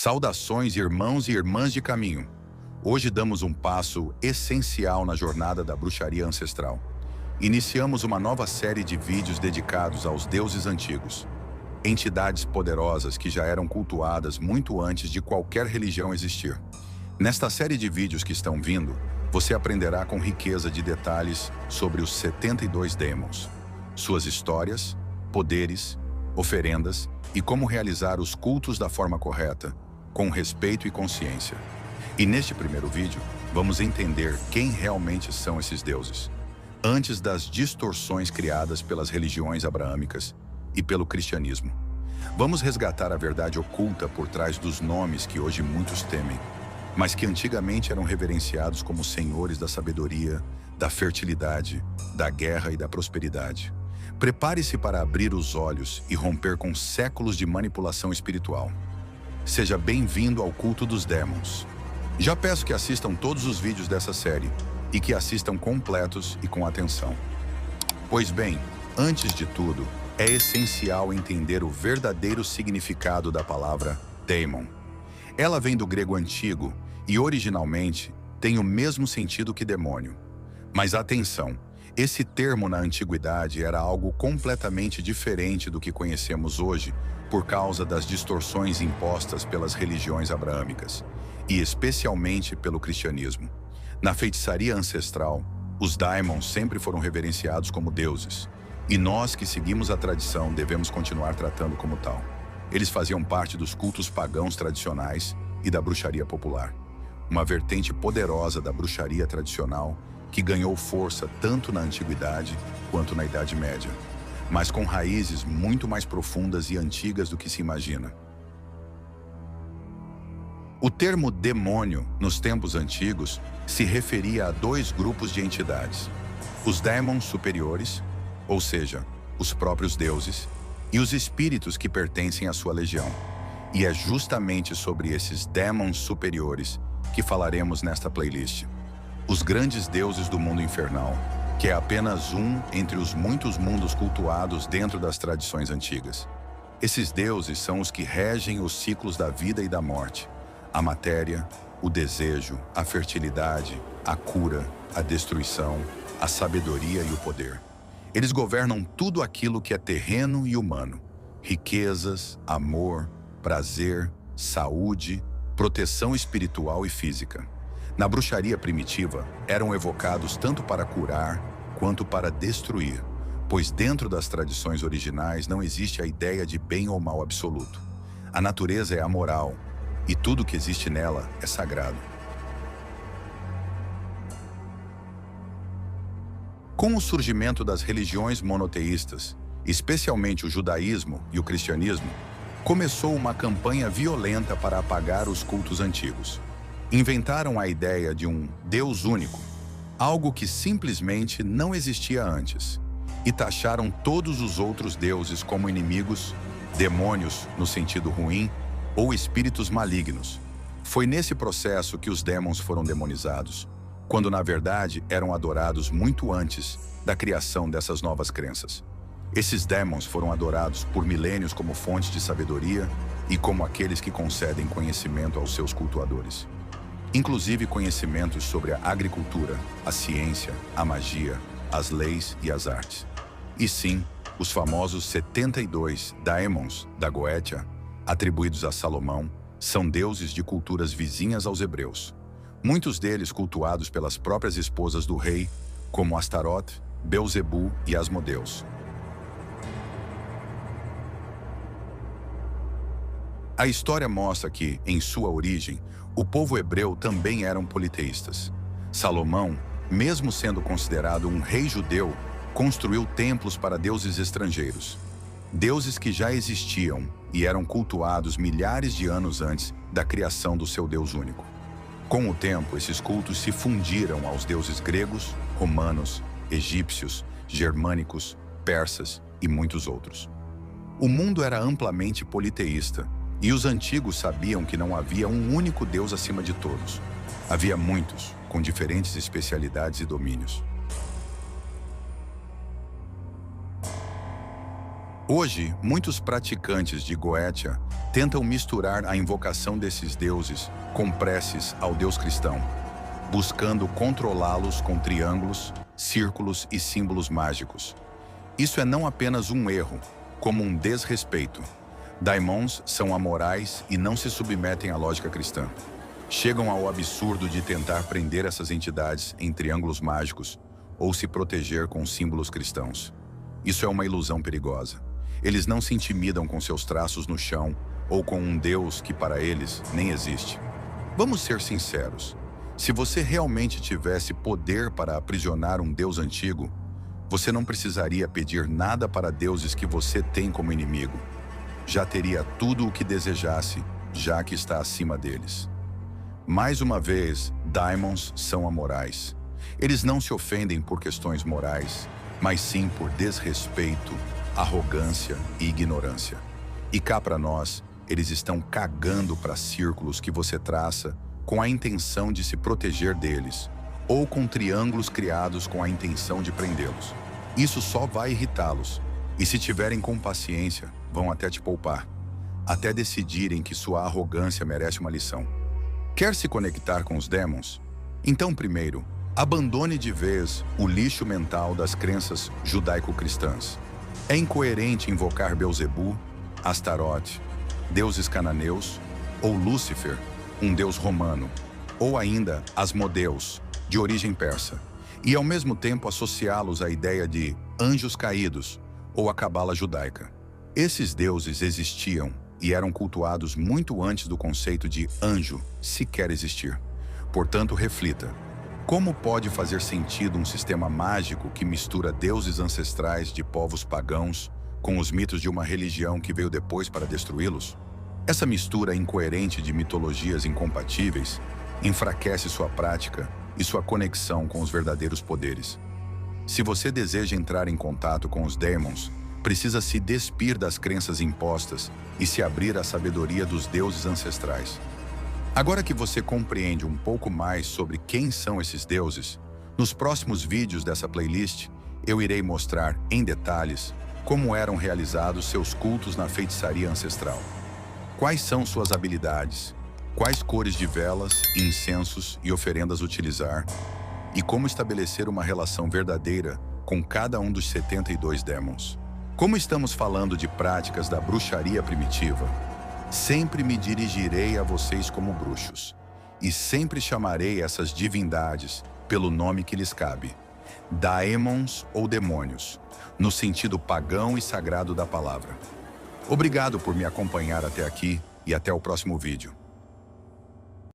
Saudações, irmãos e irmãs de caminho. Hoje damos um passo essencial na jornada da bruxaria ancestral. Iniciamos uma nova série de vídeos dedicados aos deuses antigos, entidades poderosas que já eram cultuadas muito antes de qualquer religião existir. Nesta série de vídeos que estão vindo, você aprenderá com riqueza de detalhes sobre os 72 Demons, suas histórias, poderes, oferendas e como realizar os cultos da forma correta, com respeito e consciência. E neste primeiro vídeo, vamos entender quem realmente são esses deuses, antes das distorções criadas pelas religiões abraâmicas e pelo cristianismo. Vamos resgatar a verdade oculta por trás dos nomes que hoje muitos temem, mas que antigamente eram reverenciados como senhores da sabedoria, da fertilidade, da guerra e da prosperidade. Prepare-se para abrir os olhos e romper com séculos de manipulação espiritual. Seja bem-vindo ao culto dos Demons. Já peço que assistam todos os vídeos dessa série e que assistam completos e com atenção. Pois bem, antes de tudo, é essencial entender o verdadeiro significado da palavra Daemon. Ela vem do grego antigo e originalmente tem o mesmo sentido que demônio. Mas atenção, esse termo na antiguidade era algo completamente diferente do que conhecemos hoje por causa das distorções impostas pelas religiões abraâmicas e especialmente pelo cristianismo. Na feitiçaria ancestral, os Daemons sempre foram reverenciados como deuses, e nós que seguimos a tradição devemos continuar tratando como tal. Eles faziam parte dos cultos pagãos tradicionais e da bruxaria popular, uma vertente poderosa da bruxaria tradicional que ganhou força tanto na Antiguidade quanto na Idade Média, mas com raízes muito mais profundas e antigas do que se imagina. O termo demônio, nos tempos antigos, se referia a dois grupos de entidades: os Demons superiores, ou seja, os próprios deuses, e os espíritos que pertencem à sua legião. E é justamente sobre esses Demons superiores que falaremos nesta playlist. Os grandes deuses do mundo infernal, que é apenas um entre os muitos mundos cultuados dentro das tradições antigas. Esses deuses são os que regem os ciclos da vida e da morte, a matéria, o desejo, a fertilidade, a cura, a destruição, a sabedoria e o poder. Eles governam tudo aquilo que é terreno e humano: riquezas, amor, prazer, saúde, proteção espiritual e física. Na bruxaria primitiva, eram evocados tanto para curar quanto para destruir, pois dentro das tradições originais não existe a ideia de bem ou mal absoluto. A natureza é amoral, e tudo que existe nela é sagrado. Com o surgimento das religiões monoteístas, especialmente o judaísmo e o cristianismo, começou uma campanha violenta para apagar os cultos antigos. Inventaram a ideia de um Deus único, algo que simplesmente não existia antes, e taxaram todos os outros deuses como inimigos, demônios no sentido ruim, ou espíritos malignos. Foi nesse processo que os Demons foram demonizados, quando na verdade eram adorados muito antes da criação dessas novas crenças. Esses Demons foram adorados por milênios como fontes de sabedoria e como aqueles que concedem conhecimento aos seus cultuadores. Inclusive conhecimentos sobre a agricultura, a ciência, a magia, as leis e as artes. E sim, os famosos 72 Daemons da Goetia, atribuídos a Salomão, são deuses de culturas vizinhas aos hebreus. Muitos deles cultuados pelas próprias esposas do rei, como Astaroth, Belzebu e Asmodeus. A história mostra que, em sua origem, o povo hebreu também eram politeístas. Salomão, mesmo sendo considerado um rei judeu, construiu templos para deuses estrangeiros. Deuses que já existiam e eram cultuados milhares de anos antes da criação do seu Deus único. Com o tempo, esses cultos se fundiram aos deuses gregos, romanos, egípcios, germânicos, persas e muitos outros. O mundo era amplamente politeísta, e os antigos sabiam que não havia um único Deus acima de todos. Havia muitos, com diferentes especialidades e domínios. Hoje, muitos praticantes de Goetia tentam misturar a invocação desses deuses com preces ao Deus cristão, buscando controlá-los com triângulos, círculos e símbolos mágicos. Isso é não apenas um erro, como um desrespeito. Daimons são amorais e não se submetem à lógica cristã. Chegam ao absurdo de tentar prender essas entidades em triângulos mágicos ou se proteger com símbolos cristãos. Isso é uma ilusão perigosa. Eles não se intimidam com seus traços no chão ou com um Deus que para eles nem existe. Vamos ser sinceros. Se você realmente tivesse poder para aprisionar um Deus antigo, você não precisaria pedir nada para deuses que você tem como inimigo. Já teria tudo o que desejasse, já que está acima deles. Mais uma vez, Daimons são amorais. Eles não se ofendem por questões morais, mas sim por desrespeito, arrogância e ignorância. E cá para nós, eles estão cagando para círculos que você traça com a intenção de se proteger deles, ou com triângulos criados com a intenção de prendê-los. Isso só vai irritá-los, e se tiverem com paciência, vão até te poupar, até decidirem que sua arrogância merece uma lição. Quer se conectar com os demons? Então, primeiro, abandone de vez o lixo mental das crenças judaico-cristãs. É incoerente invocar Belzebu, Astarote, deuses cananeus, ou Lúcifer, um deus romano, ou ainda Asmodeus, de origem persa, e ao mesmo tempo associá-los à ideia de anjos caídos ou a cabala judaica. Esses deuses existiam e eram cultuados muito antes do conceito de anjo sequer existir. Portanto, reflita. Como pode fazer sentido um sistema mágico que mistura deuses ancestrais de povos pagãos com os mitos de uma religião que veio depois para destruí-los? Essa mistura incoerente de mitologias incompatíveis enfraquece sua prática e sua conexão com os verdadeiros poderes. Se você deseja entrar em contato com os demons, precisa se despir das crenças impostas e se abrir à sabedoria dos deuses ancestrais. Agora que você compreende um pouco mais sobre quem são esses deuses, nos próximos vídeos dessa playlist, eu irei mostrar, em detalhes, como eram realizados seus cultos na feitiçaria ancestral. Quais são suas habilidades, quais cores de velas, incensos e oferendas utilizar, e como estabelecer uma relação verdadeira com cada um dos 72 demons. Como estamos falando de práticas da bruxaria primitiva, sempre me dirigirei a vocês como bruxos, e sempre chamarei essas divindades pelo nome que lhes cabe, daemons ou demônios, no sentido pagão e sagrado da palavra. Obrigado por me acompanhar até aqui e até o próximo vídeo.